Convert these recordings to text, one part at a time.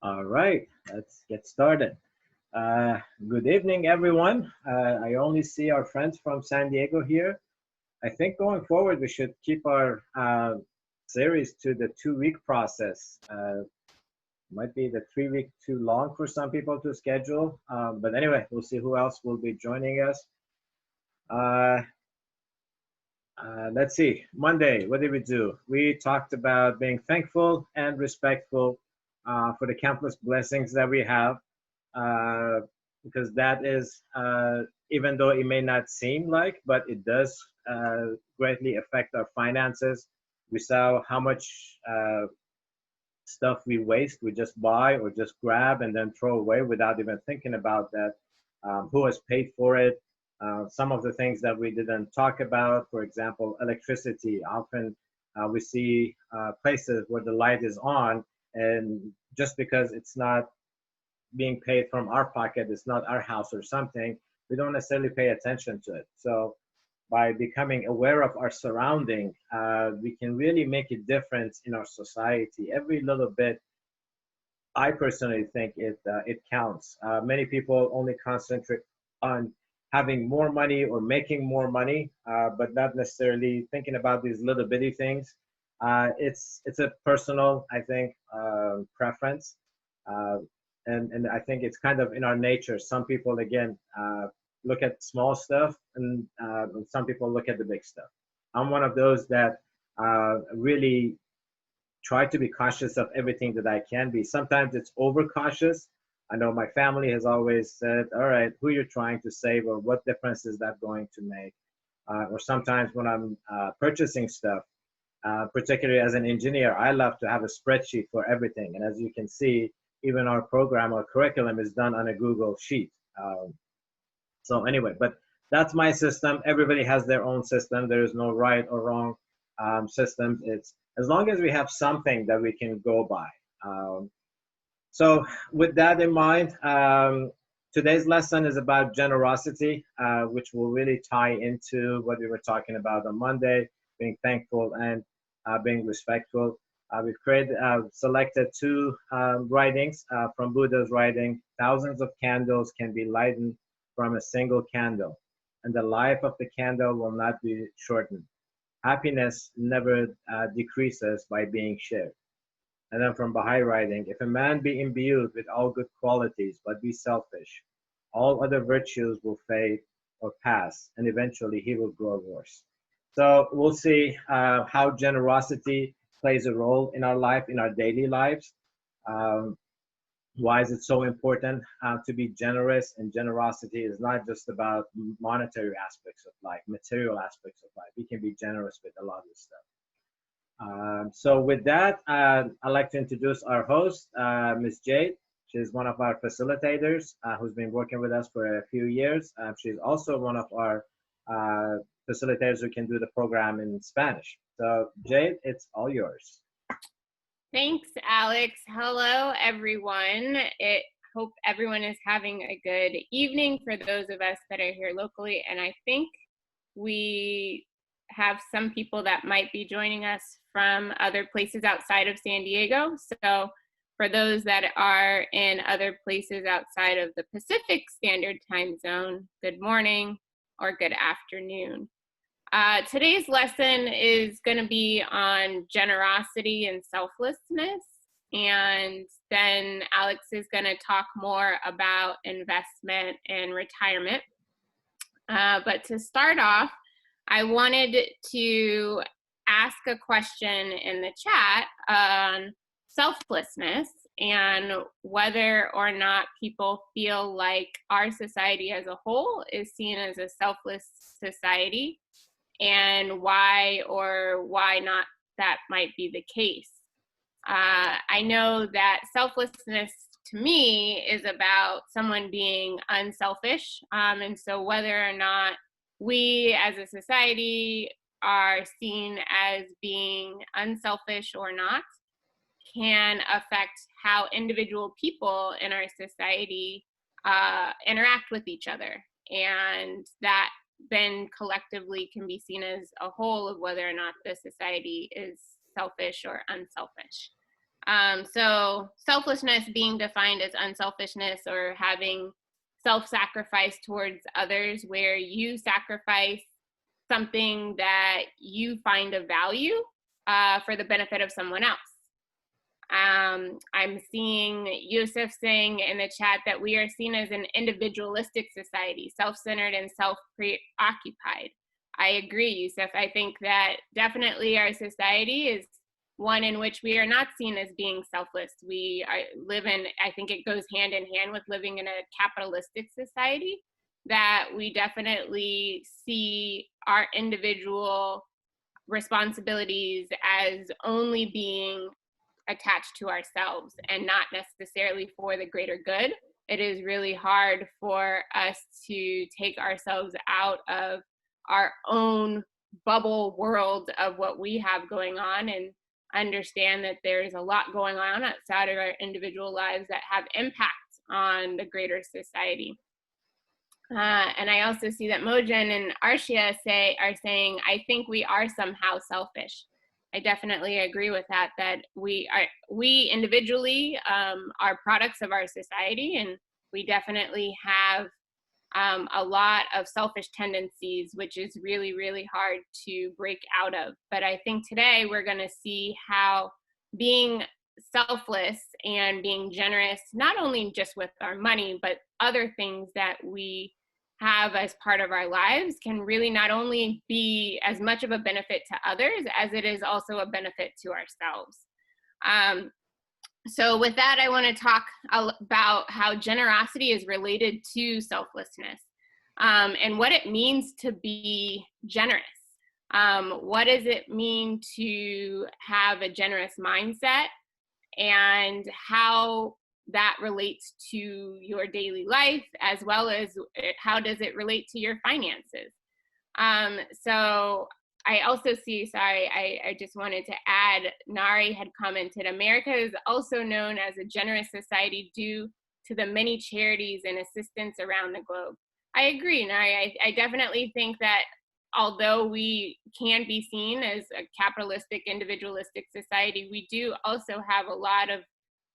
All right, let's get started. Uh, Good evening, everyone. I only see our friends from San Diego here. I think going forward, we should keep our series to the 2 week process. Might be the 3 week too long for some people to schedule. But anyway, we'll see who else will be joining us. Uh, let's see. Monday, what did we do? We talked about being thankful and respectful for the countless blessings that we have, uh, because that is, even though it may not seem like, but it does greatly affect our finances. We saw how much stuff we waste, we just buy or just grab and then throw away without even thinking about that. Who has paid for it? Some of the things that we didn't talk about, for example, electricity. Often we see places where the light is on, and just because it's not being paid from our pocket, it's not our house or something, we don't necessarily pay attention to it. So by becoming aware of our surrounding, we can really make a difference in our society. Every little bit, I personally think it counts. Many people only concentrate on having more money or making more money, but not necessarily thinking about these little bitty things. It's a personal, I think, preference, uh, and I think it's kind of in our nature. Some people, again, look at small stuff, and some people look at the big stuff. I'm one of those that really try to be cautious of everything that I can be. Sometimes it's overcautious. I know my family has always said, all right, who you're trying to save or what difference is that going to make? Or sometimes when I'm purchasing stuff, particularly as an engineer, I love to have a spreadsheet for everything. And as you can see, even our program or curriculum is done on a Google sheet. So anyway, but that's my system. Everybody has their own system. There is no right or wrong systems. It's as long as we have something that we can go by. So with that in mind, today's lesson is about generosity, which will really tie into what we were talking about on Monday, being thankful and being respectful. Selected two writings from Buddha's writing. Thousands of candles can be lightened from a single candle, and the life of the candle will not be shortened. Happiness never decreases by being shared. And then from Baha'i writing, if a man be imbued with all good qualities but be selfish, all other virtues will fade or pass, and eventually he will grow worse. So we'll see how generosity plays a role in our life, in our daily lives. Um, why is it so important to be generous? And generosity is not just about monetary aspects of life, material aspects of life. We can be generous with a lot of stuff. So with that, I'd like to introduce our host, Ms. Jade. She's one of our facilitators who's been working with us for a few years. She's also one of our facilitators who can do the program in Spanish. So Jade, it's all yours. Thanks, Alex. Hello, everyone. Hope everyone is having a good evening for those of us that are here locally. And I think we have some people that might be joining us from other places outside of San Diego. So for those that are in other places outside of the Pacific Standard Time Zone, good morning or good afternoon. Today's lesson is going to be on generosity and selflessness, and then Alex is going to talk more about investment and retirement. But to start off, I wanted to ask a question in the chat on selflessness and whether or not people feel like our society as a whole is seen as a selfless society, and why or why not that might be the case. I know that selflessness to me is about someone being unselfish, and so whether or not we as a society are seen as being unselfish or not can affect how individual people in our society interact with each other, and that then collectively can be seen as a whole of whether or not the society is selfish or unselfish. So selflessness being defined as unselfishness or having self-sacrifice towards others, where you sacrifice something that you find of value for the benefit of someone else. I'm seeing Yusuf saying in the chat that we are seen as an individualistic society, self-centered and self-preoccupied. I agree, Yusuf. I think that definitely our society is one in which we are not seen as being selfless. I think it goes hand in hand with living in a capitalistic society, that we definitely see our individual responsibilities as only being attached to ourselves and not necessarily for the greater good. It is really hard for us to take ourselves out of our own bubble world of what we have going on and understand that there's a lot going on outside of our individual lives that have impacts on the greater society. And I also see that Mojen and Arshia are saying, I think we are somehow selfish. I definitely agree with that we individually are products of our society, and we definitely have a lot of selfish tendencies, which is really, really hard to break out of. But I think today we're going to see how being selfless and being generous, not only just with our money, but other things that we have as part of our lives, can really not only be as much of a benefit to others as it is also a benefit to ourselves. So with that, I want to talk about how generosity is related to selflessness, and what it means to be generous. What does it mean to have a generous mindset, and how that relates to your daily life, as well as how does it relate to your finances. So I also see, I just wanted to add, Nari had commented, America is also known as a generous society due to the many charities and assistance around the globe. I agree, Nari. I definitely think that although we can be seen as a capitalistic, individualistic society, we do also have a lot of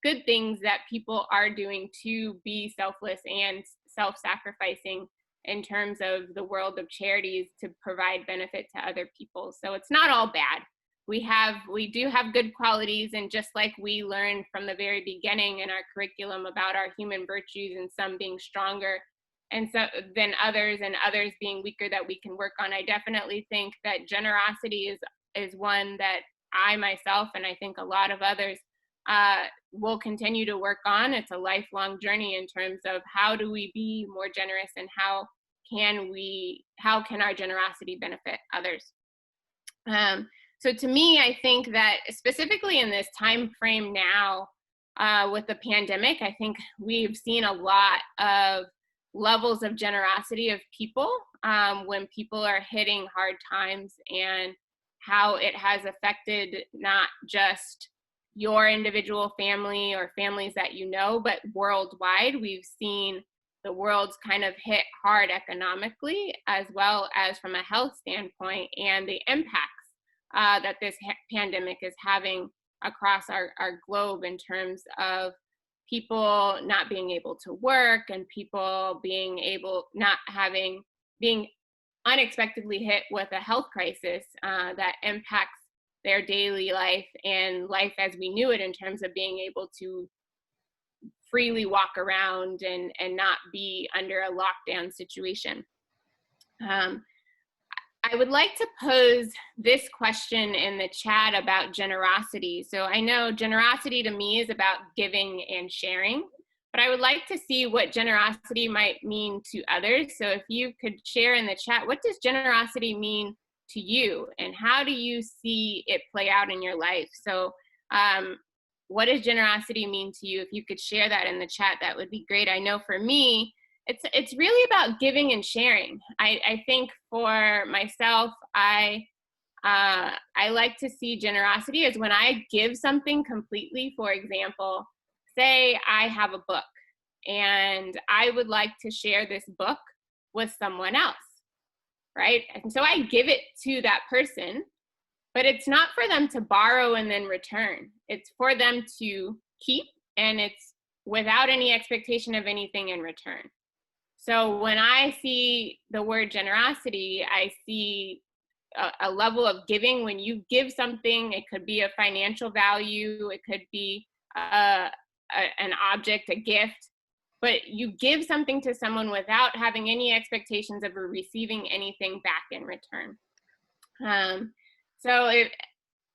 good things that people are doing to be selfless and self-sacrificing in terms of the world of charities to provide benefit to other people. So it's not all bad. We do have good qualities, and just like we learned from the very beginning in our curriculum about our human virtues and some being stronger and so than others and others being weaker that we can work on, I definitely think that generosity is one that I myself, and I think a lot of others, will continue to work on. It's a lifelong journey in terms of how do we be more generous, and how can our generosity benefit others. So to me, I think that specifically in this time frame now, with the pandemic, I think we've seen a lot of levels of generosity of people when people are hitting hard times, and how it has affected not just your individual family or families that you know, but worldwide. We've seen the world's kind of hit hard economically, as well as from a health standpoint, and the impacts that this pandemic is having across our globe in terms of people not being able to work, and people being unexpectedly hit with a health crisis that impacts their daily life and life as we knew it, in terms of being able to freely walk around and not be under a lockdown situation. I would like to pose this question in the chat about generosity. So I know generosity to me is about giving and sharing, but I would like to see what generosity might mean to others. So if you could share in the chat, what does generosity mean to you, and how do you see it play out in your life? So what does generosity mean to you? If you could share that in the chat, that would be great. I know for me, it's really about giving and sharing. I think for myself, I like to see generosity as when I give something completely. For example, say I have a book and I would like to share this book with someone else, right? And so I give it to that person, but it's not for them to borrow and then return. It's for them to keep, and it's without any expectation of anything in return. So when I see the word generosity, I see a level of giving. When you give something, it could be a financial value, it could be an object, a gift, but you give something to someone without having any expectations of receiving anything back in return. So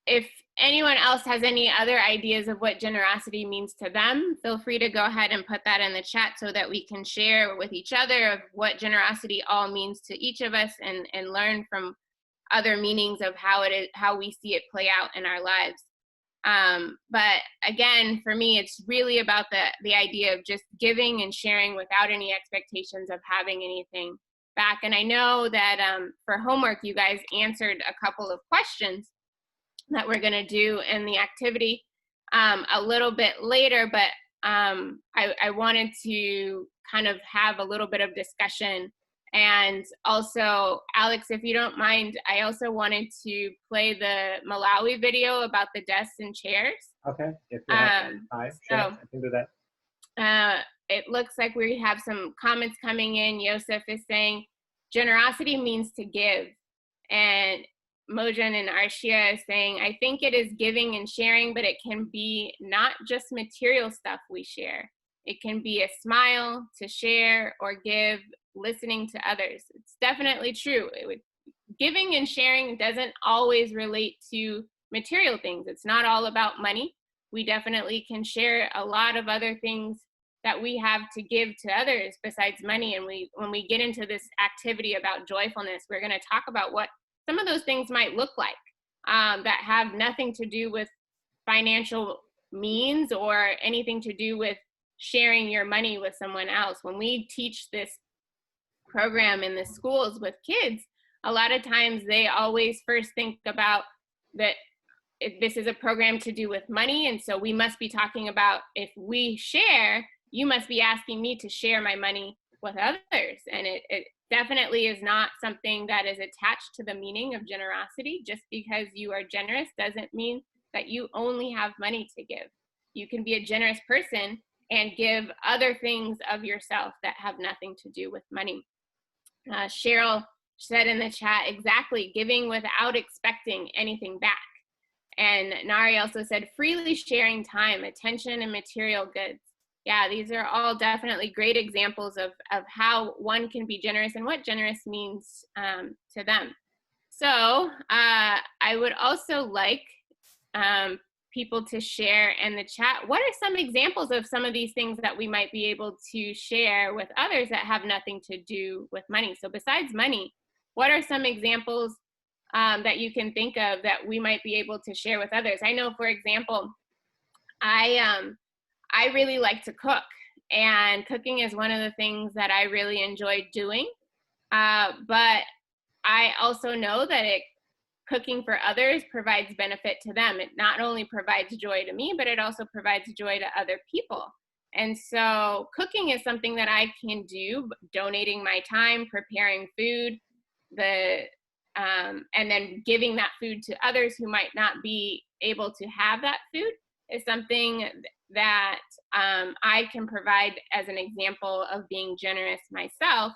if anyone else has any other ideas of what generosity means to them, feel free to go ahead and put that in the chat so that we can share with each other of what generosity all means to each of us, and learn from other meanings of how we see it play out in our lives. But again, for me, it's really about the idea of just giving and sharing without any expectations of having anything back. And I know that for homework, you guys answered a couple of questions that we're going to do in the activity a little bit later, but I wanted to kind of have a little bit of discussion. And also, Alex, if you don't mind, I also wanted to play the Malawi video about the desks and chairs. Okay, if you have time, sure, I can do that. It looks like we have some comments coming in. Yosef is saying, generosity means to give. And Mojan and Arshia is saying, I think it is giving and sharing, but it can be not just material stuff we share. It can be a smile to share or give, listening to others. It's definitely true. Giving and sharing doesn't always relate to material things. It's not all about money. We definitely can share a lot of other things that we have to give to others besides money. And when we get into this activity about joyfulness, we're going to talk about what some of those things might look like that have nothing to do with financial means or anything to do with sharing your money with someone else. When we teach this program in the schools with kids, a lot of times they always first think about that this is a program to do with money, and so we must be talking about, if we share, you must be asking me to share my money with others. And it definitely is not something that is attached to the meaning of generosity. Just because you are generous doesn't mean that you only have money to give. You can be a generous person and give other things of yourself that have nothing to do with money. Cheryl said in the chat, exactly, giving without expecting anything back. And Nari also said, freely sharing time, attention, and material goods. Yeah, these are all definitely great examples of how one can be generous and what generous means to them. So I would also like people to share in the chat, what are some examples of some of these things that we might be able to share with others that have nothing to do with money? So besides money, what are some examples that you can think of that we might be able to share with others? I know, for example, I really like to cook, and cooking is one of the things that I really enjoy doing. But I also know that cooking for others provides benefit to them. It not only provides joy to me, but it also provides joy to other people. And so cooking is something that I can do, donating my time, preparing food, and then giving that food to others who might not be able to have that food is something that I can provide as an example of being generous myself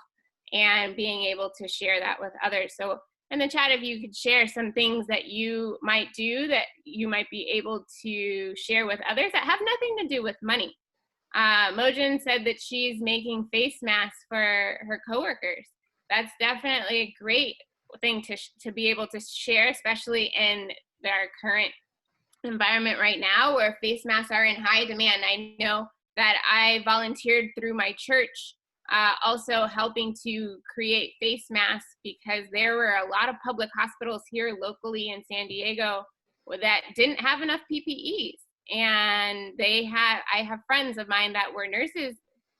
and being able to share that with others. So in the chat, if you could share some things that you might do that you might be able to share with others that have nothing to do with money. Mojin said that she's making face masks for her coworkers. That's definitely a great thing to be able to share, especially in our current environment right now where face masks are in high demand. I know that I volunteered through my church also helping to create face masks because there were a lot of public hospitals here locally in San Diego that didn't have enough PPEs. And I have friends of mine that were nurses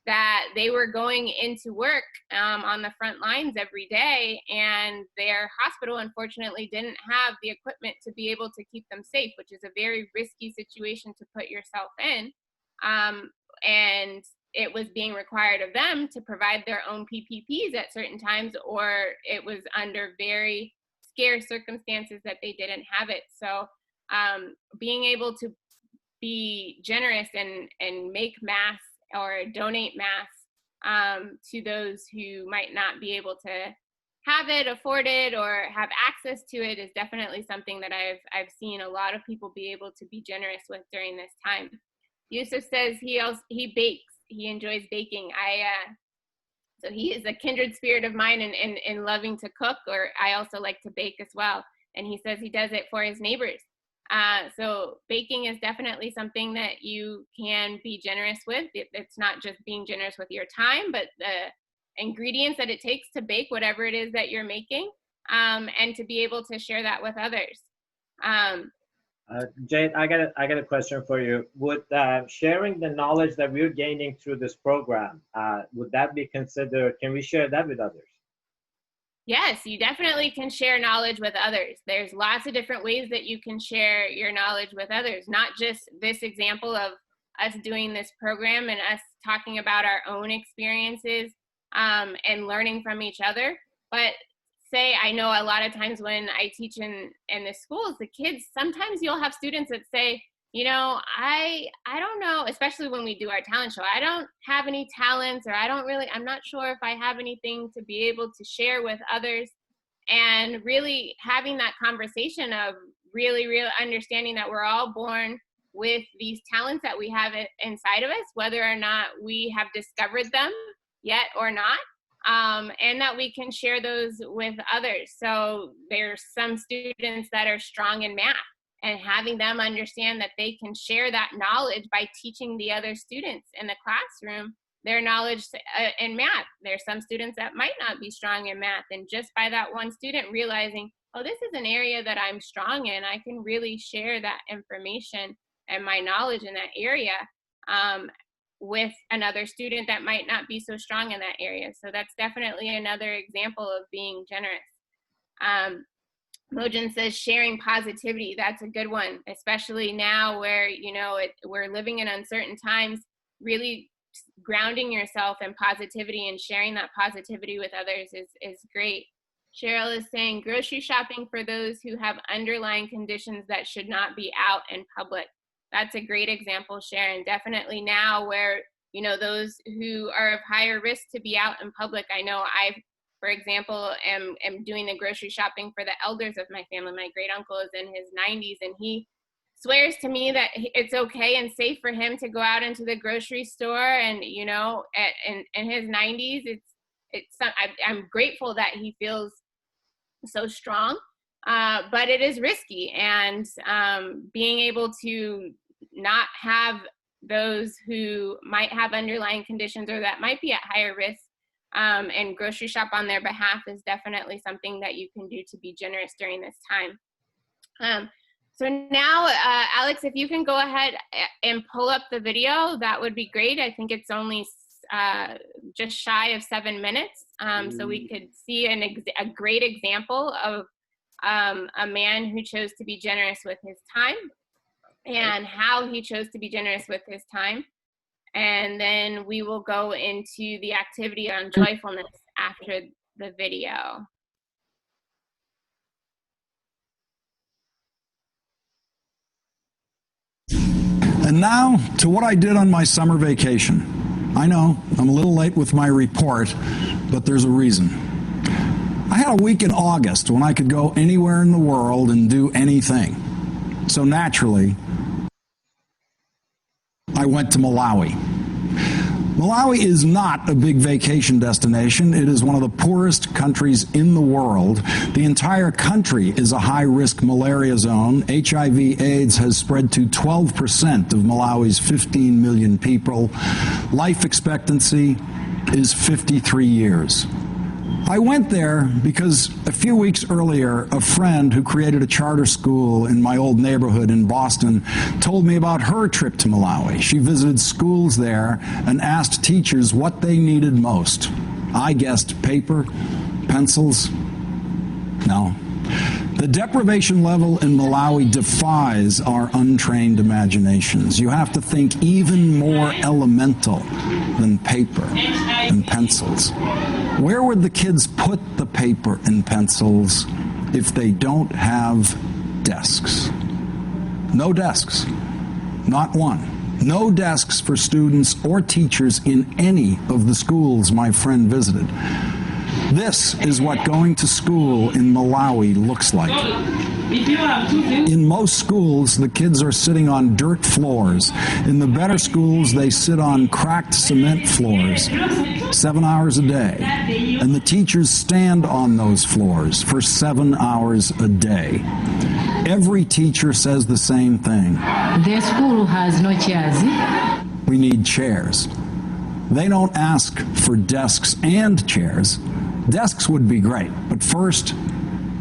that they were going into work on the front lines every day, and their hospital unfortunately didn't have the equipment to be able to keep them safe, which is a very risky situation to put yourself in. And it was being required of them to provide their own PPPs at certain times, or it was under very scarce circumstances that they didn't have it. So being able to be generous and make masks or donate masks to those who might not be able to have it, afford it, or have access to it is definitely something that I've seen a lot of people be able to be generous with during this time. Yusuf says he bakes. He enjoys baking. So he is a kindred spirit of mine in loving to cook, or I also like to bake as well. And he says he does it for his neighbors. So baking is definitely something that you can be generous with. It's not just being generous with your time, but the ingredients that it takes to bake whatever it is that you're making, and to be able to share that with others. Jade, I got a question for you. Would sharing the knowledge that we're gaining through this program, would that be considered, can we share that with others? Yes, you definitely can share knowledge with others. There's lots of different ways that you can share your knowledge with others, not just this example of us doing this program and us talking about our own experiences and learning from each other. But say, I know a lot of times when I teach in the schools, the kids, sometimes you'll have students that say, you know, I don't know, especially when we do our talent show, I don't have any talents, or I'm not sure if I have anything to be able to share with others. And really having that conversation of really understanding that we're all born with these talents that we have inside of us, whether or not we have discovered them yet or not. And that we can share those with others. So there's some students that are strong in math, and having them understand that they can share that knowledge by teaching the other students in the classroom their knowledge in math. There's some students that might not be strong in math, and just by that one student realizing, oh, this is an area that I'm strong in, I can really share that information and my knowledge in that area with another student that might not be so strong in that area. So that's definitely another example of being generous. Mojin says sharing positivity. That's a good one, especially now where, you know, we're living in uncertain times. Really grounding yourself in positivity and sharing that positivity with others is great. Cheryl is saying grocery shopping for those who have underlying conditions that should not be out in public. That's a great example, Sharon. Definitely now where, you know, those who are of higher risk to be out in public. I know for example, am doing the grocery shopping for the elders of my family. My great uncle is in his 90s, and he swears to me that it's okay and safe for him to go out into the grocery store. And, you know, in his 90s, I'm grateful that he feels so strong, but it is risky. And being able to not have those who might have underlying conditions or that might be at higher risk and grocery shop on their behalf is definitely something that you can do to be generous during this time. So now, Alex, if you can go ahead and pull up the video, that would be great. I think it's only just shy of 7 minutes. So we could see a great example of a man who chose to be generous with his time and how he chose to be generous with his time. And then we will go into the activity on joyfulness after the video. And now to what I did on my summer vacation. I know I'm a little late with my report, but there's a reason. I had a week in August when I could go anywhere in the world and do anything. So naturally, I went to Malawi. Malawi is not a big vacation destination. It is one of the poorest countries in the world. The entire country is a high-risk malaria zone. HIV/AIDS has spread to 12% of Malawi's 15 million people. Life expectancy is 53 years. I went there because a few weeks earlier, a friend who created a charter school in my old neighborhood in Boston told me about her trip to Malawi. She visited schools there and asked teachers what they needed most. I guessed paper, pencils. No. The deprivation level in Malawi defies our untrained imaginations. You have to think even more elemental than paper and pencils. Where would the kids put the paper and pencils if they don't have desks. No desks. Not one. No desks for students or teachers in any of the schools my friend visited. This is what going to school in Malawi looks like. In most schools, the kids are sitting on dirt floors. In the better schools, they sit on cracked cement floors 7 hours a day. And the teachers stand on those floors for 7 hours a day. Every teacher says the same thing. The school has no chairs. We need chairs. They don't ask for desks and chairs. Desks would be great, but first,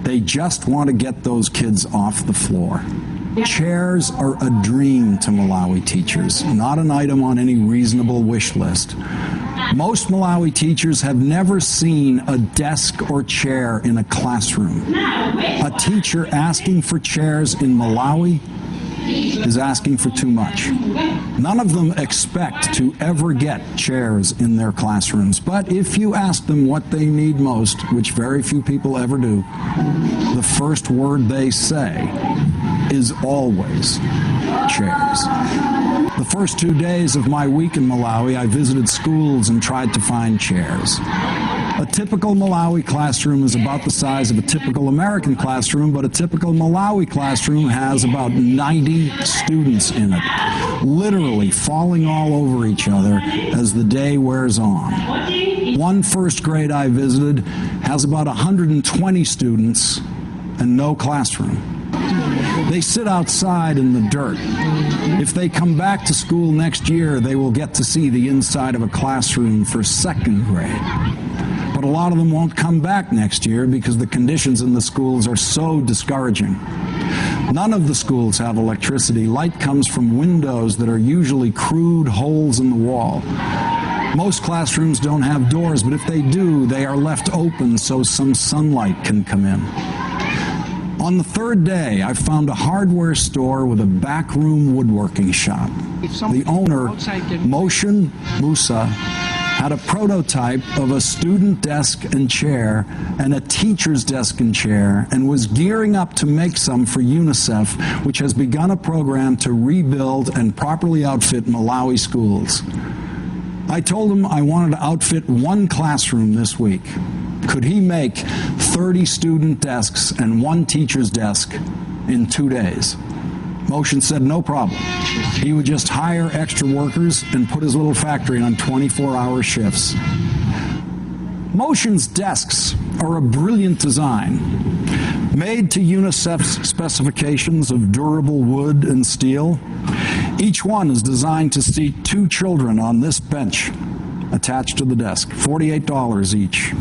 they just want to get those kids off the floor. Chairs are a dream to Malawi teachers, not an item on any reasonable wish list. Most Malawi teachers have never seen a desk or chair in a classroom. A teacher asking for chairs in Malawi is asking for too much. None of them expect to ever get chairs in their classrooms, but if you ask them what they need most, which very few people ever do, the first word they say is always chairs. The first 2 days of my week in Malawi, I visited schools and tried to find chairs. A typical Malawi classroom is about the size of a typical American classroom, but a typical Malawi classroom has about 90 students in it, literally falling all over each other as the day wears on. One first grade I visited has about 120 students and no classroom. They sit outside in the dirt. If they come back to school next year, they will get to see the inside of a classroom for second grade. But a lot of them won't come back next year because the conditions in the schools are so discouraging. None of the schools have electricity. Light comes from windows that are usually crude holes in the wall. Most classrooms don't have doors, but if they do, they are left open so some sunlight can come in. On the third day, I found a hardware store with a backroom woodworking shop. The owner, Moshin Musa, had a prototype of a student desk and chair and a teacher's desk and chair and was gearing up to make some for UNICEF, which has begun a program to rebuild and properly outfit Malawi schools. I told him I wanted to outfit one classroom this week. Could he make 30 student desks and one teacher's desk in 2 days? Moshin said no problem. He would just hire extra workers and put his little factory on 24-hour shifts. Moshin's desks are a brilliant design. Made to UNICEF's specifications of durable wood and steel, each one is designed to seat 2 children on this bench attached to the desk, $48 each,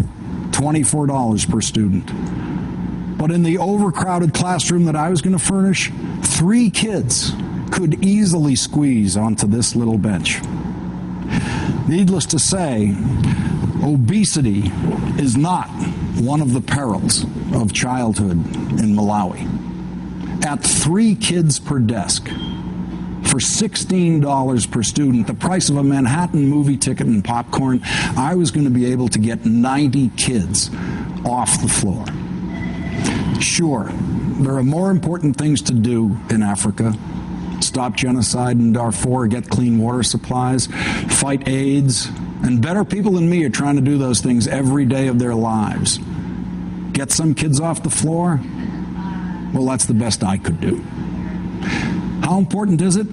$24 per student. But in the overcrowded classroom that I was going to furnish, 3 kids could easily squeeze onto this little bench. Needless to say, obesity is not one of the perils of childhood in Malawi. At 3 kids per desk, for $16 per student, the price of a Manhattan movie ticket and popcorn, I was going to be able to get 90 kids off the floor. Sure, there are more important things to do in Africa. Stop genocide in Darfur, get clean water supplies, fight AIDS, and better people than me are trying to do those things every day of their lives. Get some kids off the floor? Well, that's the best I could do. How important is it?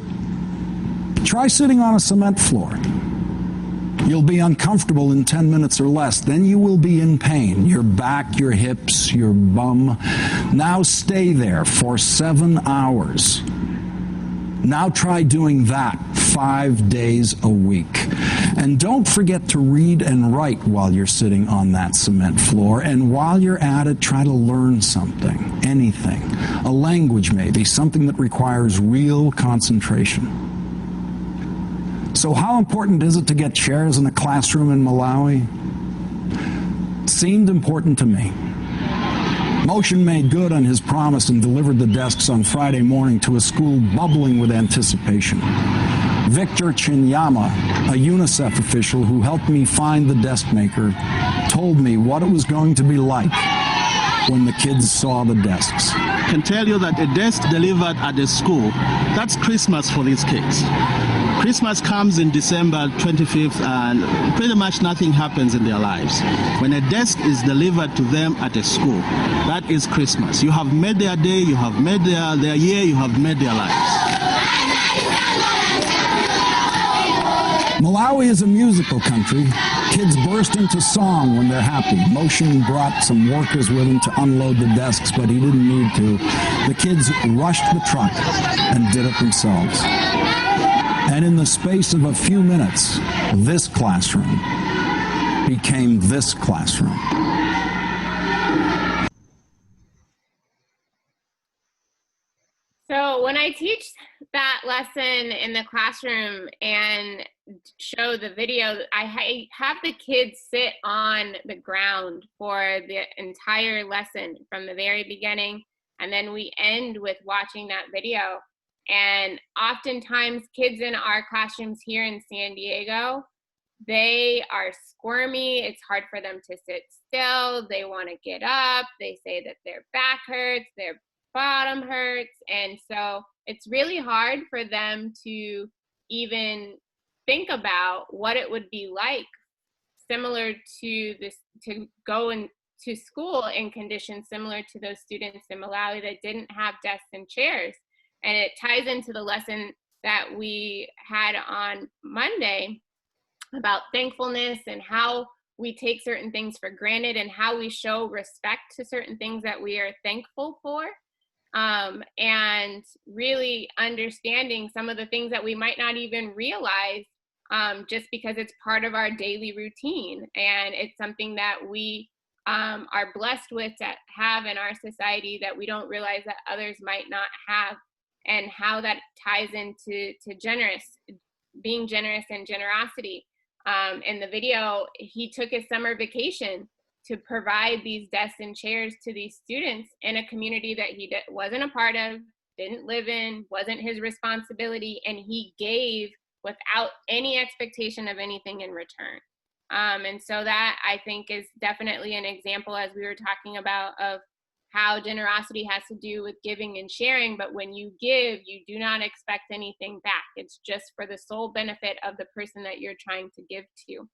Try sitting on a cement floor. You'll be uncomfortable in 10 minutes or less. Then you will be in pain. Your back, your hips, your bum. Now stay there for 7 hours. Now try doing that 5 days a week. And don't forget to read and write while you're sitting on that cement floor. And while you're at it, try to learn something, anything. A language maybe, something that requires real concentration. So how important is it to get chairs in a classroom in Malawi? It seemed important to me. Moshin made good on his promise and delivered the desks on Friday morning to a school bubbling with anticipation. Victor Chinyama, a UNICEF official who helped me find the desk maker, told me what it was going to be like when the kids saw the desks. I can tell you that a desk delivered at the school, that's Christmas for these kids. Christmas comes in December 25th and pretty much nothing happens in their lives. When a desk is delivered to them at a school, that is Christmas. You have made their day, you have made their year, you have made their lives. Malawi is a musical country. Kids burst into song when they're happy. Motion brought some workers with him to unload the desks, but he didn't need to. The kids rushed the truck and did it themselves. And in the space of a few minutes, this classroom became this classroom. So when I teach that lesson in the classroom and show the video, I have the kids sit on the ground for the entire lesson from the very beginning, and then we end with watching that video. And oftentimes kids in our classrooms here in San Diego, they are squirmy. It's hard for them to sit still. They want to get up. They say that their back hurts, their bottom hurts. And so it's really hard for them to even think about what it would be like, similar to this, to go into school in conditions similar to those students in Malawi that didn't have desks and chairs. And it ties into the lesson that we had on Monday about thankfulness and how we take certain things for granted and how we show respect to certain things that we are thankful for. And really understanding some of the things that we might not even realize just because it's part of our daily routine. And it's something that we are blessed with to have in our society that we don't realize that others might not have, and how that ties into being generous and generosity. In the video, he took his summer vacation to provide these desks and chairs to these students in a community that he wasn't a part of, didn't live in, wasn't his responsibility, and he gave without any expectation of anything in return. And so that, I think, is definitely an example, as we were talking about, of how generosity has to do with giving and sharing. But when you give, you do not expect anything back. It's just for the sole benefit of the person that you're trying to give to.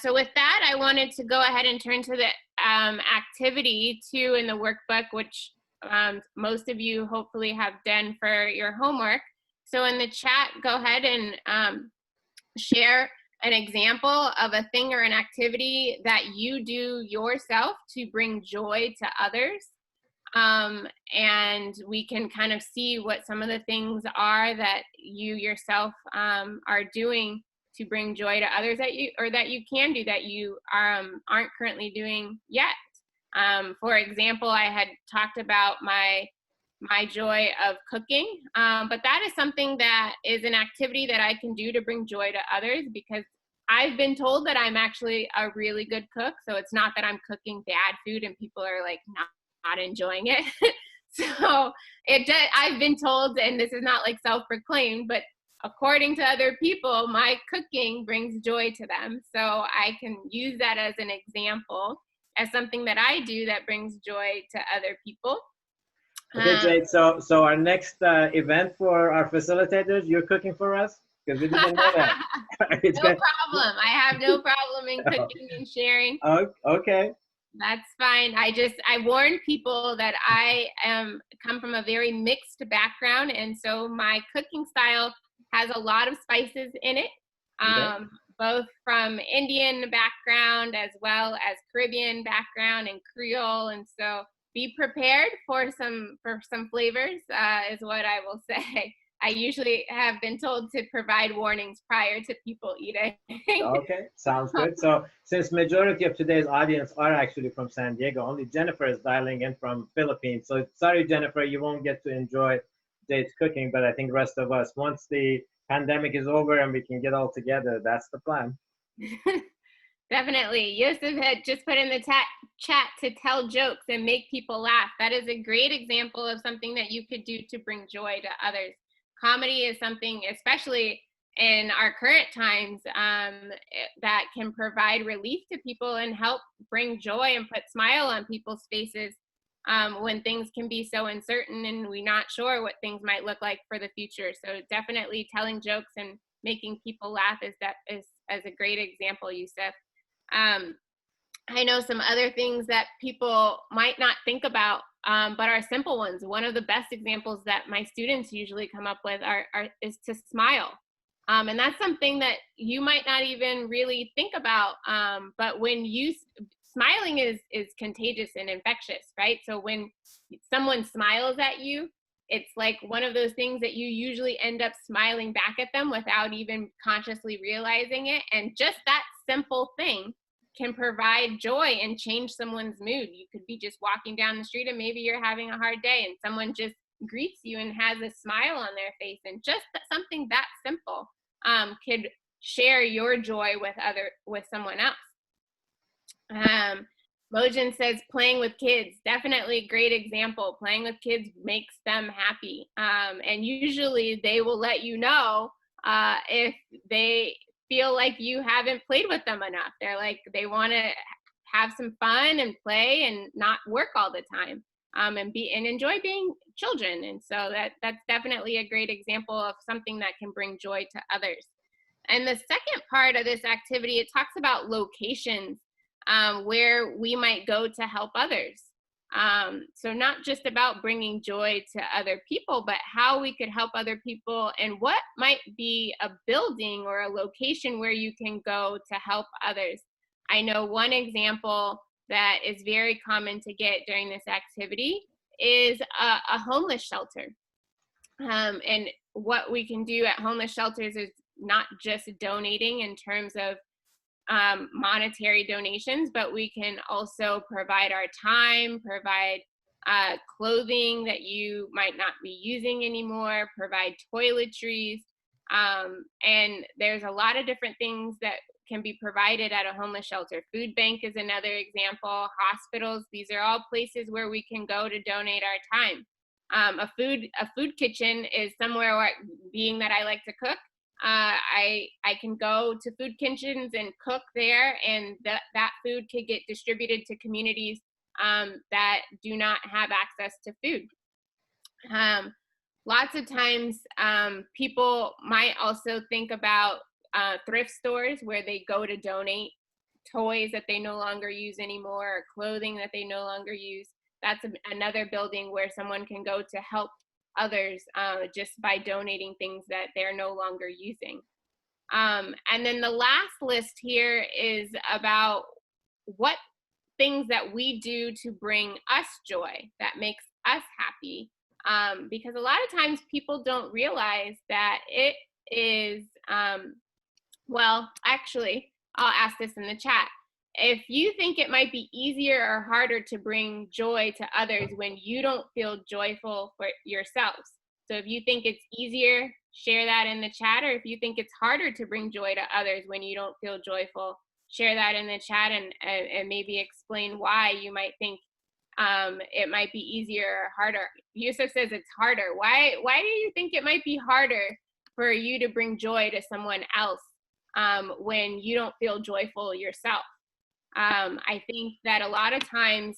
So with that, I wanted to go ahead and turn to the activity 2 in the workbook, which most of you hopefully have done for your homework. So in the chat, go ahead and share an example of a thing or an activity that you do yourself to bring joy to others. And we can kind of see what some of the things are that you yourself are doing to bring joy to others that you can do that you aren't currently doing yet. For example, I had talked about my joy of cooking, but that is something that is an activity that I can do to bring joy to others, because I've been told that I'm actually a really good cook. So it's not that I'm cooking bad food and people are like not enjoying it. So I've been told, and this is not like self-proclaimed, but according to other people, my cooking brings joy to them. So I can use that as an example, as something that I do that brings joy to other people. Okay, Jade, so our next event for our facilitators, you're cooking for us? Because we didn't know that. No problem. I have no problem in cooking and sharing. Oh, okay. That's fine. I warn people that I come from a very mixed background, and so my cooking style has a lot of spices in it, both from Indian background as well as Caribbean background and Creole. And so be prepared for some flavors, is what I will say. I usually have been told to provide warnings prior to people eating. Okay, sounds good. So since majority of today's audience are actually from San Diego, only Jennifer is dialing in from Philippines. So sorry, Jennifer, you won't get to enjoy Jade's cooking, but I think the rest of us, once the pandemic is over and we can get all together, that's the plan. Definitely. Yusuf had just put in the chat to tell jokes and make people laugh. That is a great example of something that you could do to bring joy to others. Comedy is something, especially in our current times that can provide relief to people and help bring joy and put smile on people's faces when things can be so uncertain and we're not sure what things might look like for the future. So definitely telling jokes and making people laugh is a great example, Yusuf. I know some other things that people might not think about, but are simple ones. One of the best examples that my students usually come up with is to smile. And that's something that you might not even really think about, but when smiling is contagious and infectious, right? So when someone smiles at you, it's like one of those things that you usually end up smiling back at them without even consciously realizing it. And just that simple thing can provide joy and change someone's mood. You could be just walking down the street and maybe you're having a hard day and someone just greets you and has a smile on their face, and just something that simple could share your joy with someone else. Mojin says playing with kids, definitely great example. Playing with kids makes them happy, and usually they will let you know if they feel like you haven't played with them enough. They're like, they want to have some fun and play and not work all the time, and enjoy being children. And so that's definitely a great example of something that can bring joy to others. And the second part of this activity, it talks about locations where we might go to help others. So not just about bringing joy to other people, but how we could help other people, and what might be a building or a location where you can go to help others. I know one example that is very common to get during this activity is a homeless shelter. And what we can do at homeless shelters is not just donating in terms of monetary donations, but we can also provide our time, provide clothing that you might not be using anymore, provide toiletries, and there's a lot of different things that can be provided at a homeless shelter. Food bank is another example. Hospitals, these are all places where we can go to donate our time. A food kitchen is somewhere where, being that I like to cook, I can go to food kitchens and cook there, and that food could get distributed to communities that do not have access to food. Lots of times people might also think about thrift stores where they go to donate toys that they no longer use anymore, or clothing that they no longer use. That's another building where someone can go to help others just by donating things that they're no longer using. And then the last list here is about what things that we do to bring us joy, that makes us happy. Because a lot of times people don't realize that it is, well, actually, I'll ask this in the chat. If you think it might be easier or harder to bring joy to others when you don't feel joyful for yourselves. So if you think it's easier, share that in the chat. Or if you think it's harder to bring joy to others when you don't feel joyful, share that in the chat, and maybe explain why you might think it might be easier or harder. Yusuf says it's harder. Why do you think it might be harder for you to bring joy to someone else when you don't feel joyful yourself? I think that a lot of times,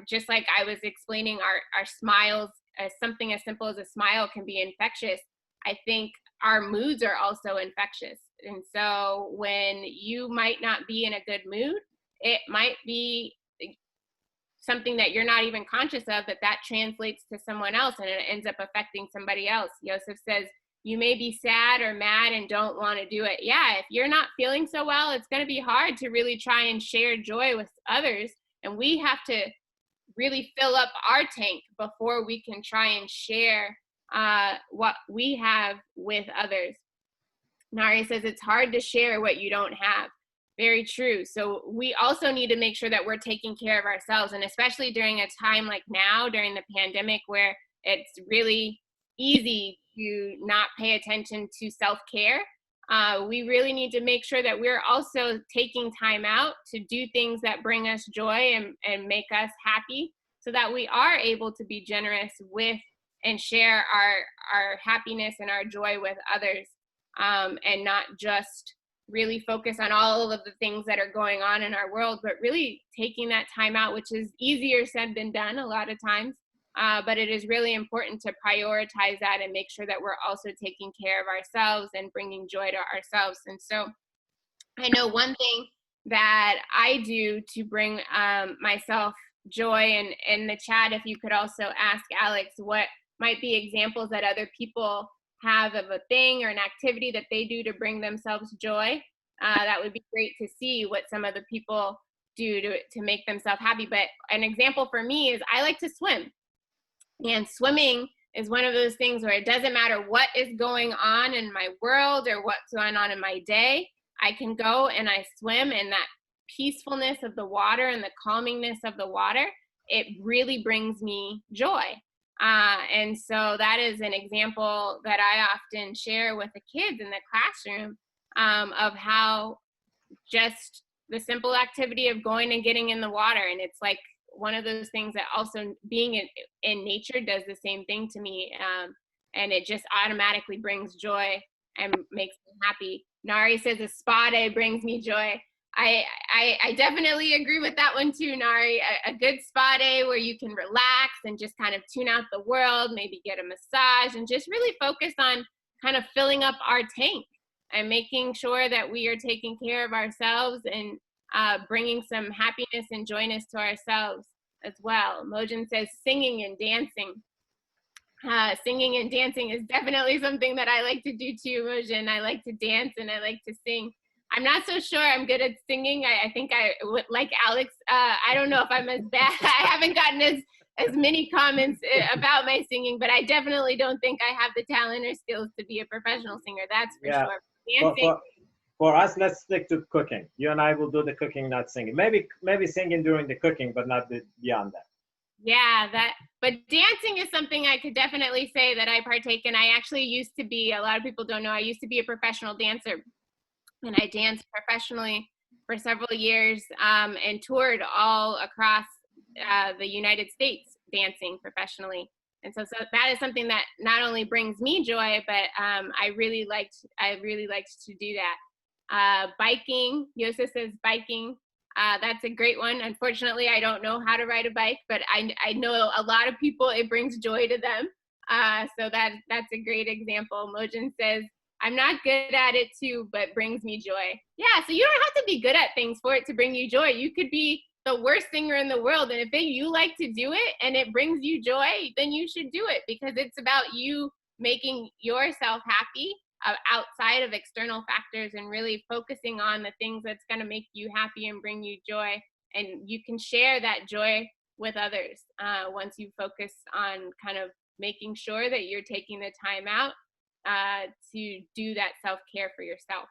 just like I was explaining, our smiles, something as simple as a smile can be infectious. I think our moods are also infectious. And so when you might not be in a good mood, it might be something that you're not even conscious of, that translates to someone else and it ends up affecting somebody else. Yosef says, you may be sad or mad and don't want to do it. Yeah, if you're not feeling so well, it's going to be hard to really try and share joy with others. And we have to really fill up our tank before we can try and share what we have with others. Nari says it's hard to share what you don't have. Very true. So we also need to make sure that we're taking care of ourselves, and especially during a time like now, during the pandemic, where it's really easy to not pay attention to self-care. We really need to make sure that we're also taking time out to do things that bring us joy and make us happy, so that we are able to be generous with and share our happiness and our joy with others. and not just really focus on all of the things that are going on in our world, but really taking that time out, which is easier said than done a lot of times. But it is really important to prioritize that and make sure that we're also taking care of ourselves and bringing joy to ourselves. And so I know one thing that I do to bring myself joy, and in the chat, if you could also ask Alex what might be examples that other people have of a thing or an activity that they do to bring themselves joy. That would be great to see what some of the people do to make themselves happy. But an example for me is I like to swim. And swimming is one of those things where it doesn't matter what is going on in my world or what's going on in my day. I can go and I swim, and that peacefulness of the water and the calmingness of the water, it really brings me joy. And so that is an example that I often share with the kids in the classroom of how just the simple activity of going and getting in the water. And it's like one of those things that also being in nature does the same thing to me. And it just automatically brings joy and makes me happy. Nari says a spa day brings me joy. I definitely agree with that one too, Nari. A good spa day where you can relax and just kind of tune out the world, maybe get a massage, and just really focus on kind of filling up our tank and making sure that we are taking care of ourselves and bringing some happiness and joyness to ourselves as well. Mojin says singing and dancing. Singing and dancing is definitely something that I like to do too, Mojin. I like to dance and I like to sing. I'm not so sure I'm good at singing. I think I would, like Alex, I don't know if I'm as bad. I haven't gotten as many comments about my singing, but I definitely don't think I have the talent or skills to be a professional singer. That's for sure. Dancing. For us, let's stick to cooking. You and I will do the cooking, not singing. Maybe singing during the cooking, but not beyond that. Yeah, but dancing is something I could definitely say that I partake in. I actually used to be, a lot of people don't know, I used to be a professional dancer. And I danced professionally for several years and toured all across the United States dancing professionally. And so that is something that not only brings me joy, but I really liked to do that. Biking, Yosa says biking. That's a great one. Unfortunately, I don't know how to ride a bike, but I know a lot of people, it brings joy to them. So that's a great example. Mojin says, I'm not good at it too, but brings me joy. Yeah, so you don't have to be good at things for it to bring you joy. You could be the worst singer in the world, and if you like to do it and it brings you joy, then you should do it, because it's about you making yourself happy outside of external factors and really focusing on the things that's going to make you happy and bring you joy. And you can share that joy with others once you focus on kind of making sure that you're taking the time out to do that self-care for yourself.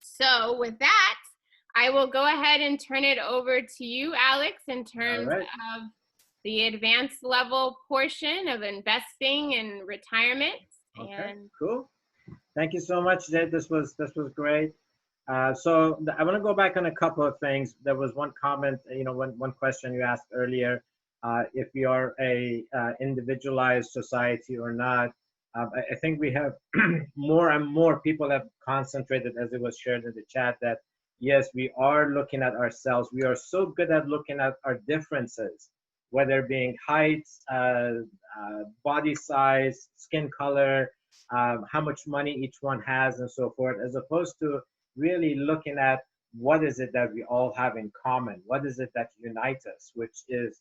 So with that, I will go ahead and turn it over to you, Alex, in terms of the advanced level portion of investing and retirement. Okay, cool. Thank you so much, Jade. This was great. So I want to go back on a couple of things. There was one comment, one question you asked earlier, if we are a individualized society or not. I think we have more and more people have concentrated, as it was shared in the chat, that yes, we are looking at ourselves. We are so good at looking at our differences, whether being height, body size, skin color, how much money each one has, and so forth, as opposed to really looking at what is it that we all have in common, what is it that unites us, which is,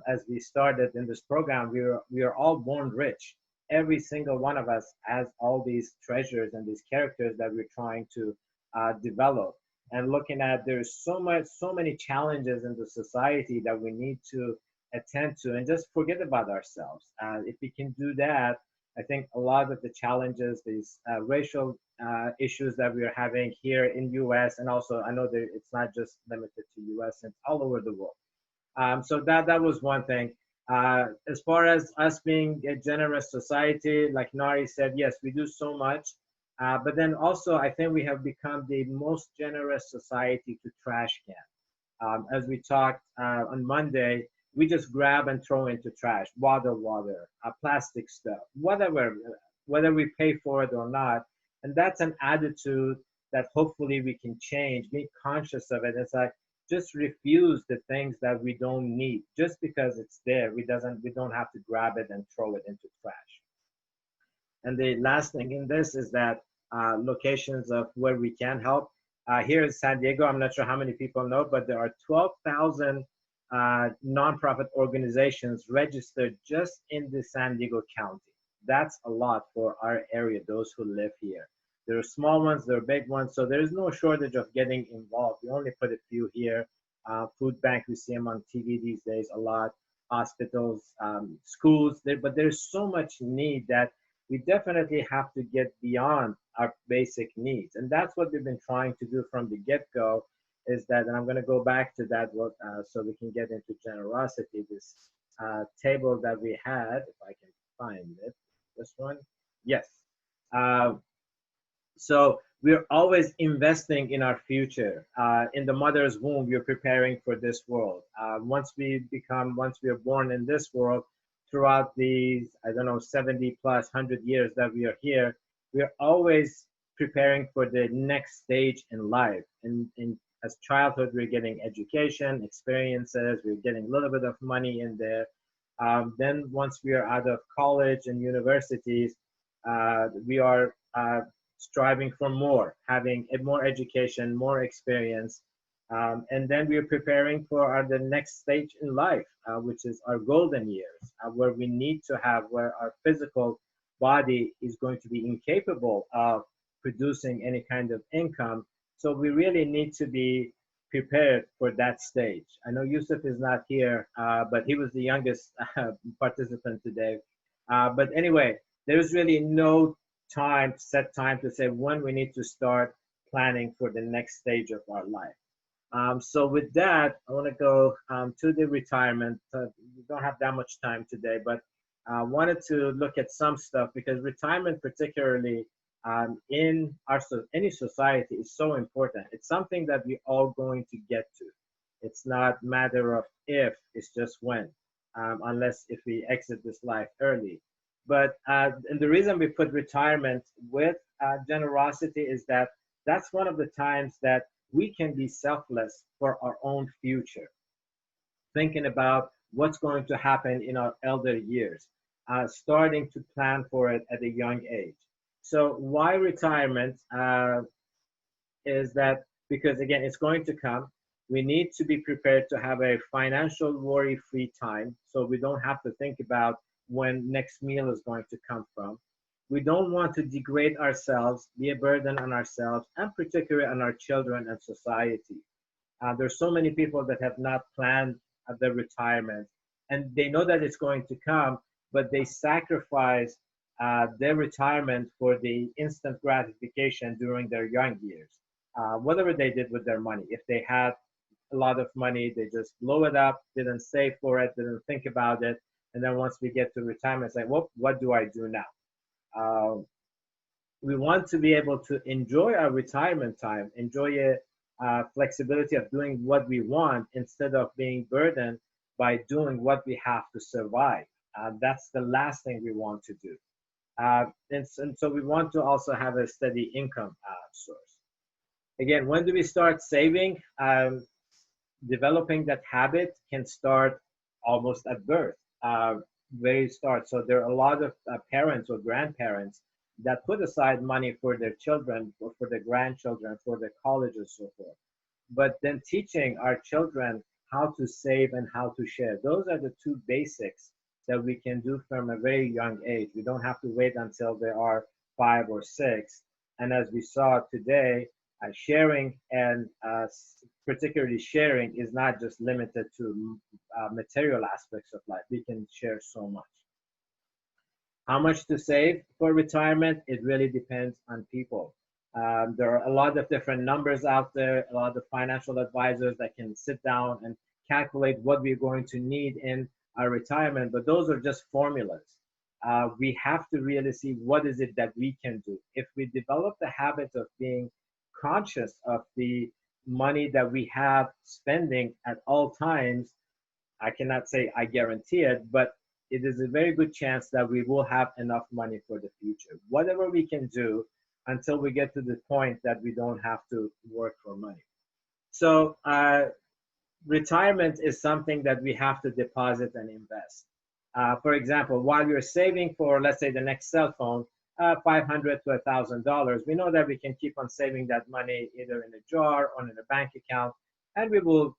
as we started in this program, we are all born rich. Every single one of us has all these treasures and these characters that we're trying to develop. And looking at, there's so many challenges in the society that we need to attend to, and just forget about ourselves. If we can do that, I think a lot of the challenges, these racial issues that we are having here in US, and also I know that it's not just limited to US, it's all over the world. So that was one thing. As far as us being a generous society, like Nari said, yes, we do so much. But then also, I think we have become the most generous society to trash can. As we talked on Monday, we just grab and throw into trash, water, plastic stuff, whatever, whether we pay for it or not. And that's an attitude that hopefully we can change, be conscious of it. It's like, just refuse the things that we don't need. Just because it's there, we don't have to grab it and throw it into trash. And the last thing in this is that locations of where we can help. Here in San Diego, I'm not sure how many people know, but there are 12,000 nonprofit organizations registered just in the San Diego County. That's a lot for our area, those who live here. There are small ones, there are big ones, so there's no shortage of getting involved. We only put a few here. Food bank, we see them on TV these days a lot. Hospitals, schools, but there's so much need that we definitely have to get beyond our basic needs. And that's what we've been trying to do from the get-go, is that, and I'm going to go back to that so we can get into generosity, this table that we had, if I can find it, this one, yes. So we're always investing in our future. In the mother's womb, we're preparing for this world. Once we are born in this world, throughout these, I don't know, 70 plus 100 years that we are here, we're always preparing for the next stage in life. As childhood, we're getting education, experiences, we're getting a little bit of money in there. Then once we are out of college and universities, we are striving for more, having more education, more experience. And then we are preparing for the next stage in life, which is our golden years, where we need to have, where our physical body is going to be incapable of producing any kind of income. So we really need to be prepared for that stage. I know Yusuf is not here, but he was the youngest participant today. But anyway, there's really no set time to say when we need to start planning for the next stage of our life. So with that, I want to go to the retirement. We don't have that much time today, but I wanted to look at some stuff, because retirement, particularly in any society, is so important. It's something that we're all going to get to. It's not a matter of if, it's just when, unless if we exit this life early. But and the reason we put retirement with generosity is that that's one of the times that we can be selfless for our own future, thinking about what's going to happen in our elder years, starting to plan for it at a young age. So why retirement is that, because again, it's going to come. We need to be prepared to have a financial worry-free time, so we don't have to think about when next meal is going to come from. We don't want to degrade ourselves, be a burden on ourselves, and particularly on our children and society. There's so many people that have not planned their retirement, and they know that it's going to come, but they sacrifice their retirement for the instant gratification during their young years. Whatever they did with their money, if they had a lot of money, they just blow it up, didn't save for it, didn't think about it, and then once we get to retirement, it's like, well, what do I do now? We want to be able to enjoy our retirement time, enjoy a flexibility of doing what we want instead of being burdened by doing what we have to survive. That's the last thing we want to do. And so we want to also have a steady income source. Again, when do we start saving? Developing that habit can start almost at birth, very start. So there are a lot of parents or grandparents that put aside money for their children or for their grandchildren, for their college and so forth. But then teaching our children how to save and how to share. Those are the two basics that we can do from a very young age. We don't have to wait until they are 5 or 6. And as we saw today, sharing and particularly sharing is not just limited to material aspects of life. We can share so much. How much to save for retirement? It really depends on people. There are a lot of different numbers out there, a lot of financial advisors that can sit down and calculate what we're going to need in our retirement, but those are just formulas. We have to really see what is it that we can do. If we develop the habit of being conscious of the money that we have spending at all times, I cannot say I guarantee it, but it is a very good chance that we will have enough money for the future. Whatever we can do until we get to the point that we don't have to work for money. So retirement is something that we have to deposit and invest. For example, while you're saving for, let's say, the next cell phone, $500 to $1,000, we know that we can keep on saving that money either in a jar or in a bank account, and we will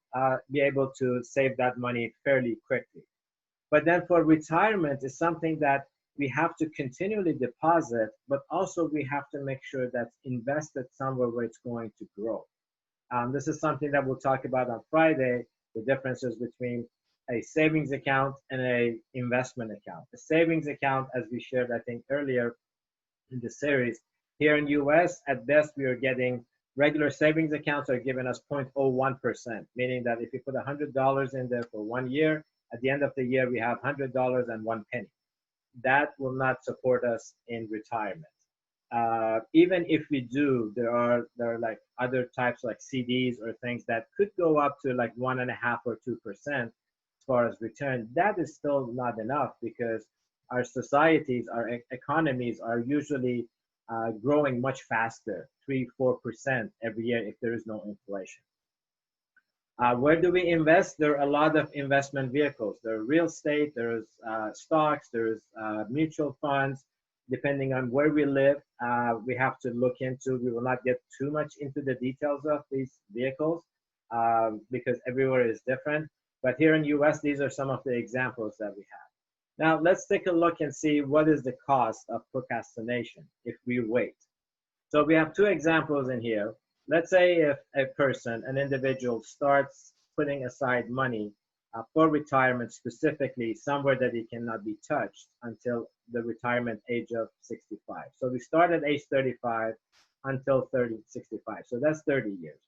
be able to save that money fairly quickly. But then for retirement, it's something that we have to continually deposit, but also we have to make sure that's invested somewhere where it's going to grow. This is something that we'll talk about on Friday, the differences between a savings account and a investment account. The savings account, as we shared, I think, earlier in the series, here in US, at best, we are getting regular savings accounts are giving us 0.01%, meaning that if you put $100 in there for 1 year, at the end of the year, we have $100 and 1 penny. That will not support us in retirement. Even if we do, there are like other types like CDs or things that could go up to like 1.5% or 2% as far as return. That is still not enough because our societies, our economies are usually growing much faster, 3-4% every year if there is no inflation. Where do we invest? There are a lot of investment vehicles. There are real estate, there's stocks, there's mutual funds. Depending on where we live, we have to look into, we will not get too much into the details of these vehicles because everywhere is different. But here in US, these are some of the examples that we have. Now, let's take a look and see what is the cost of procrastination if we wait. So we have two examples in here. Let's say if a person, an individual, starts putting aside money for retirement, specifically somewhere that it cannot be touched until the retirement age of 65. So we start at age 35 until 65. So that's 30 years.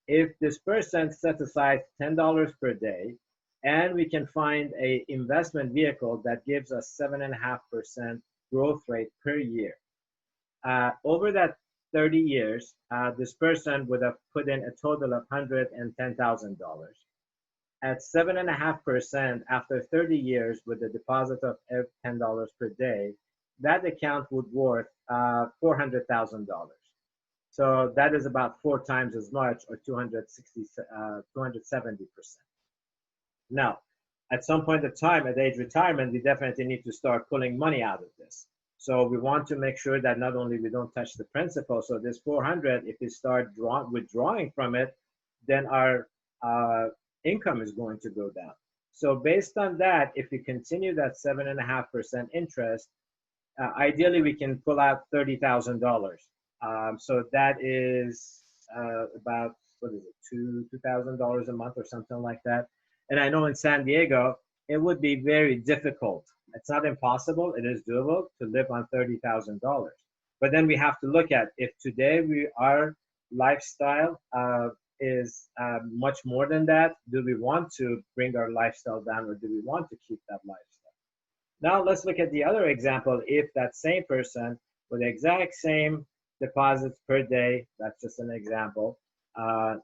If this person sets aside $10 per day, and we can find an investment vehicle that gives us 7.5% growth rate per year. Over that 30 years, this person would have put in a total of $110,000. At 7.5% after 30 years with a deposit of $10 per day, that account would worth $400,000. So that is about 4 times as much, or 270%. Now, at some point of time, at age retirement, we definitely need to start pulling money out of this. So we want to make sure that not only we don't touch the principal, so this 400, if we start withdrawing from it, then our income is going to go down. So based on that, if we continue that 7.5% interest, ideally we can pull out $30,000. So that is about, what is it, $2,000 a month or something like that. And I know in San Diego, it would be very difficult. It's not impossible, it is doable to live on $30,000. But then we have to look at if today our lifestyle is much more than that, do we want to bring our lifestyle down or do we want to keep that lifestyle? Now let's look at the other example. If that same person with the exact same deposits per day, that's just an example,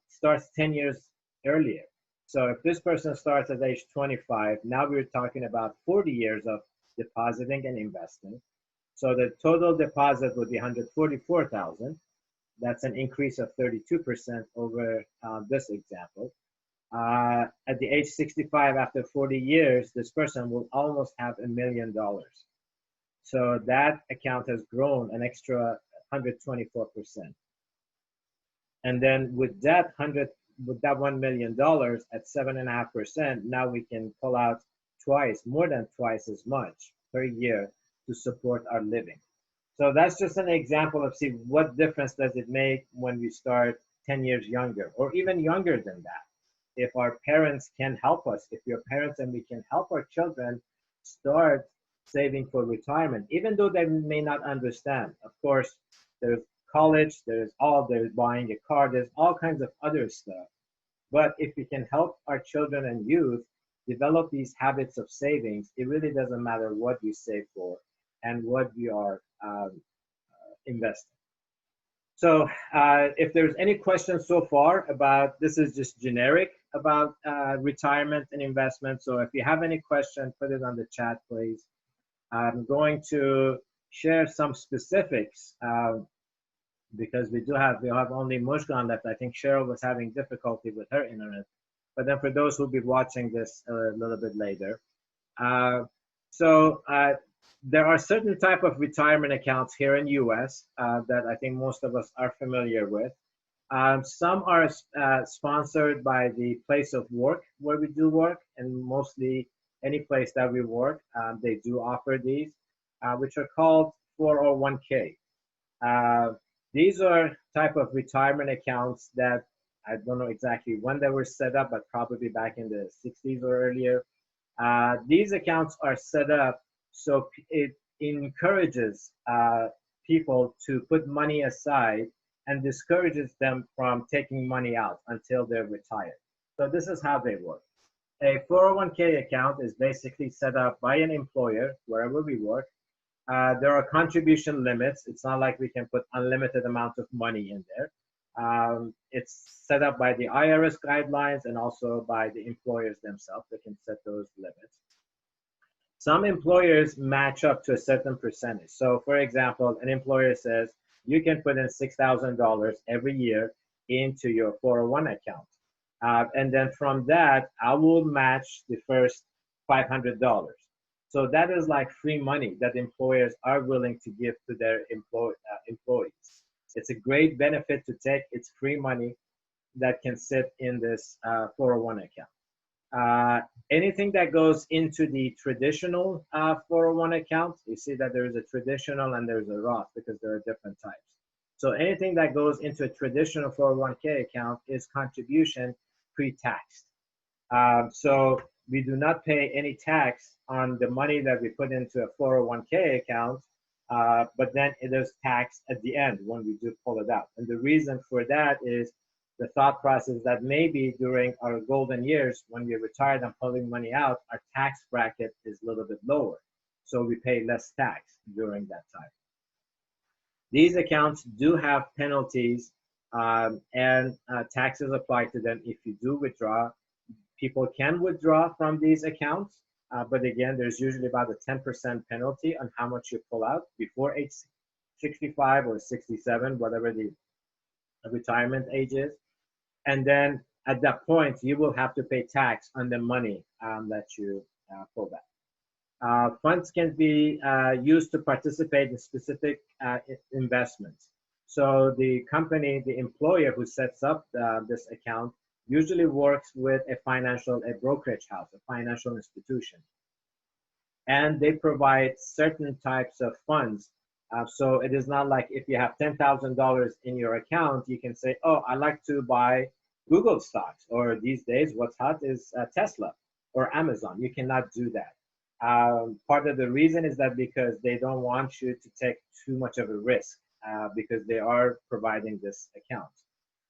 starts 10 years earlier. So if this person starts at age 25, now we're talking about 40 years of depositing and investing. So the total deposit would be $144,000. That's an increase of 32% over this example. At the age 65, after 40 years, this person will almost have $1 million. So that account has grown an extra 124%. And then with that $1 million at 7.5%, now we can pull out more than twice as much per year to support our living. So that's just an example of see what difference does it make when we start 10 years younger or even younger than that. If our parents can help us, if we're parents and we can help our children start saving for retirement, even though they may not understand. Of course, there's college, there's buying a car, there's all kinds of other stuff. But if we can help our children and youth develop these habits of savings, it really doesn't matter what you save for and what you are investing. So if there's any questions so far about, this is just generic about retirement and investment. So if you have any questions, put it on the chat, please. I'm going to share some specifics because we have only Mushkan left. I think Cheryl was having difficulty with her internet. But then for those who'll be watching this a little bit later, uh, so there are certain type of retirement accounts here in U.S. That I think most of us are familiar with. Some are sponsored by the place of work where we do work, and mostly any place that we work, they do offer these, which are called 401k. Uh, these are type of retirement accounts that I don't know exactly when they were set up, but probably back in the 60s or earlier. These accounts are set up so it encourages people to put money aside and discourages them from taking money out until they're retired. So this is how they work. A 401k account is basically set up by an employer wherever we work. There are contribution limits. It's not like we can put unlimited amount of money in there. It's set up by the IRS guidelines and also by the employers themselves. They can set those limits. Some employers match up to a certain percentage. So for example, an employer says you can put in $6,000 every year into your 401 account. And then from that, I will match the first $500. So that is like free money that employers are willing to give to their employees. It's a great benefit to take. It's free money that can sit in this 401 account. Anything that goes into the traditional 401 account, you see that there is a traditional and there's a Roth because there are different types. So anything that goes into a traditional 401k account is contribution pre-taxed. So we do not pay any tax on the money that we put into a 401k account, but then it is taxed at the end when we do pull it out. And the reason for that is the thought process that maybe during our golden years when we're retired and pulling money out, our tax bracket is a little bit lower. So we pay less tax during that time. These accounts do have penalties and taxes apply to them if you do withdraw. People can withdraw from these accounts, but again, there's usually about a 10% penalty on how much you pull out before age 65 or 67, whatever the retirement age is. And then at that point, you will have to pay tax on the money that you pull back. Funds can be used to participate in specific investments. So the company, the employer who sets up this account usually works with a brokerage house, a financial institution. And they provide certain types of funds. So it is not like if you have $10,000 in your account, you can say, oh, I like to buy Google stocks, or these days what's hot is Tesla or Amazon. You cannot do that. Part of the reason is that because they don't want you to take too much of a risk because they are providing this account.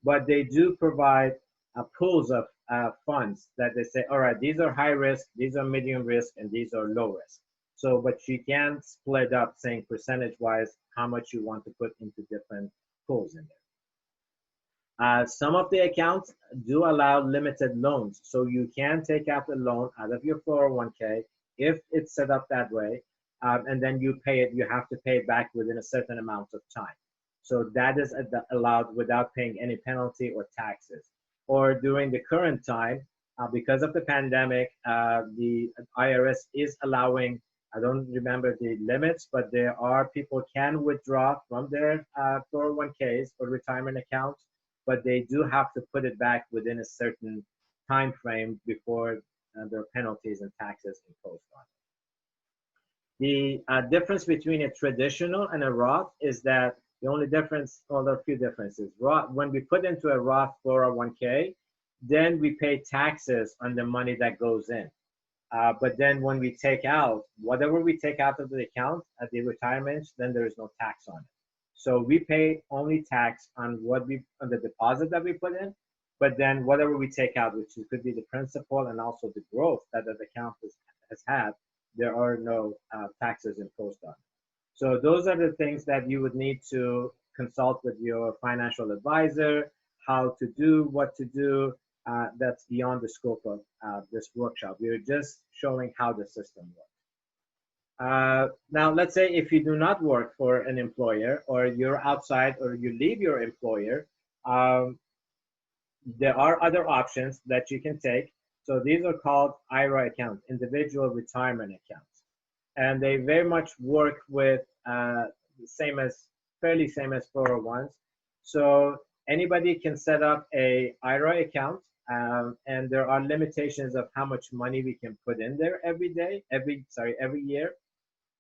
But they do provide pools of funds that they say, all right, these are high risk, these are medium risk, and these are low risk. So, but you can split up saying percentage-wise how much you want to put into different pools in there. Some of the accounts do allow limited loans. So you can take out a loan out of your 401k if it's set up that way, and then you pay it, you have to pay it back within a certain amount of time. So that is allowed without paying any penalty or taxes. Or during the current time, because of the pandemic, the IRS is allowing, I don't remember the limits, but there are people can withdraw from their 401ks or retirement accounts, but they do have to put it back within a certain time frame before there are penalties and taxes imposed on it. The difference between a traditional and a Roth is that the only difference, well, there are a few differences. When we put into a Roth 401k, then we pay taxes on the money that goes in. But then when we take out, whatever we take out of the account at the retirement, then there is no tax on it. So we pay only tax on on the deposit that we put in, but then whatever we take out, which could be the principal and also the growth that the account has had, there are no taxes imposed on it. So those are the things that you would need to consult with your financial advisor, how to do, what to do. That's beyond the scope of this workshop. We're just showing how the system works. Now, let's say if you do not work for an employer, or you're outside, or you leave your employer, um, there are other options that you can take. So these are called IRA accounts, individual retirement accounts, and they very much work with the fairly same as 401s. So anybody can set up a IRA account, and there are limitations of how much money we can put in there every year.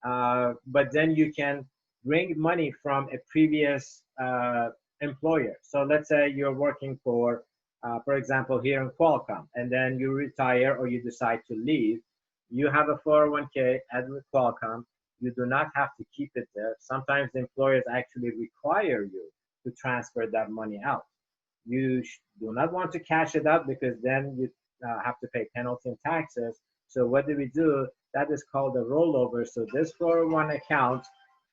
But then you can bring money from a previous employer. So let's say you're working for example, here in Qualcomm, and then you retire or you decide to leave. You have a 401k at Qualcomm. You do not have to keep it there. Sometimes the employers actually require you to transfer that money out. You do not want to cash it out because then you have to pay penalty and taxes. So what do we do? That is called a rollover. So this 401 account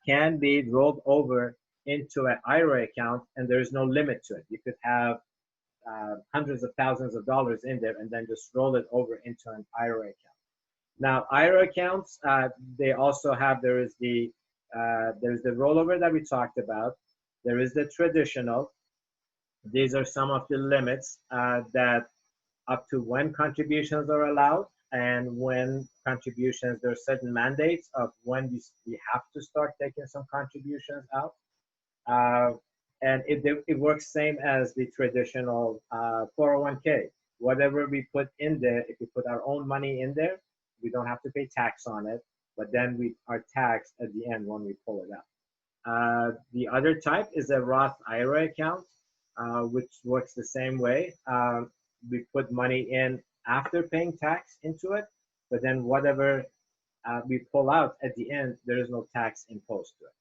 can be rolled over into an IRA account, and there is no limit to it. You could have hundreds of thousands of dollars in there and then just roll it over into an IRA account. Now, IRA accounts, they also have, there's the rollover that we talked about. There is the traditional. These are some of the limits that up to when contributions are allowed, and when contributions, there are certain mandates of when we have to start taking some contributions out. And it works same as the traditional 401k. Whatever we put in there, if we put our own money in there, we don't have to pay tax on it, but then we are taxed at the end when we pull it out. The other type is a Roth IRA account, which works the same way. We put money in after paying tax into it, but then whatever we pull out at the end, there is no tax imposed to it.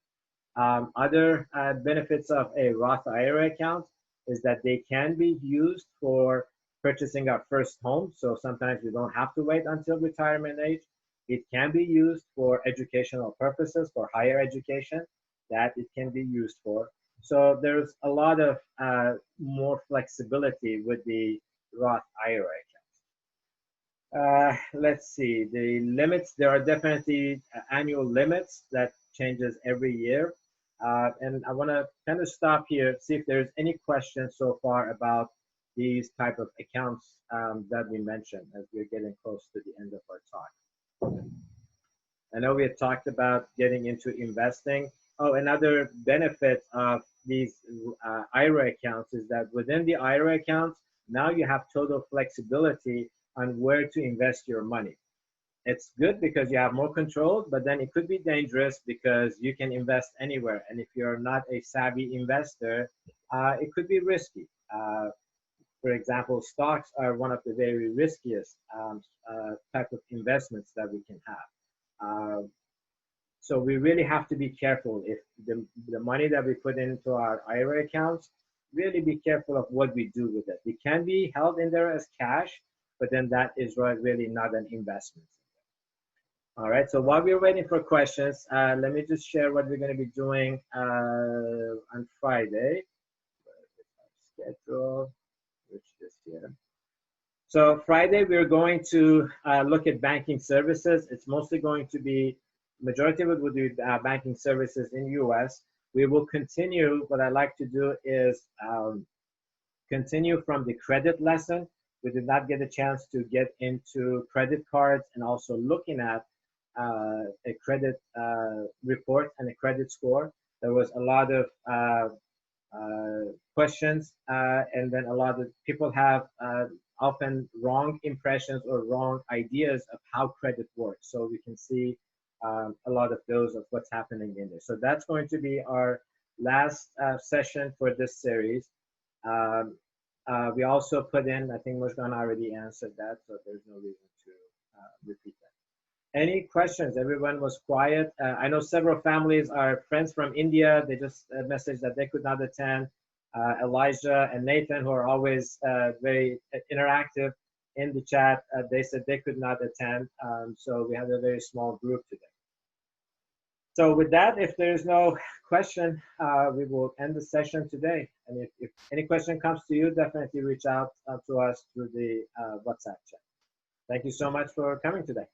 Other benefits of a Roth IRA account is that they can be used for purchasing our first home. So sometimes we don't have to wait until retirement age. It can be used for educational purposes, for higher education, that it can be used for. So there's a lot of more flexibility with the Roth IRA account. Let's see, the limits, there are definitely annual limits that changes every year. And I want to kind of stop here, see if there's any questions so far about these type of accounts that we mentioned as we're getting close to the end of our talk. I know we had talked about getting into investing. Oh, another benefit of these IRA accounts is that within the IRA accounts, now you have total flexibility on where to invest your money. It's good because you have more control, but then it could be dangerous because you can invest anywhere. And if you're not a savvy investor, it could be risky. For example, stocks are one of the very riskiest type of investments that we can have. So we really have to be careful. If the money that we put into our IRA accounts, really be careful of what we do with it. It can be held in there as cash, but then that is really not an investment. All right, so while we're waiting for questions, let me just share what we're going to be doing on Friday. Schedule, which is here. So Friday, we're going to look at banking services. It's mostly going to be, majority of it will be banking services in US. We will continue, what I like to do is continue from the credit lesson. We did not get a chance to get into credit cards and also looking at a credit report and a credit score. There was a lot of questions, and then a lot of people have often wrong impressions or wrong ideas of how credit works. So we can see a lot of those of what's happening in there. So that's going to be our last session for this series. We also put in, I think Mushkan already answered that, so there's no reason to repeat that. Any questions? Everyone was quiet. I know several families are friends from India. They just messaged that they could not attend. Elijah and Nathan, who are always very interactive in the chat, they said they could not attend. So we had a very small group today. So with that, if there's no question, we will end the session today. And if any question comes to you, definitely reach out to us through the WhatsApp chat. Thank you so much for coming today.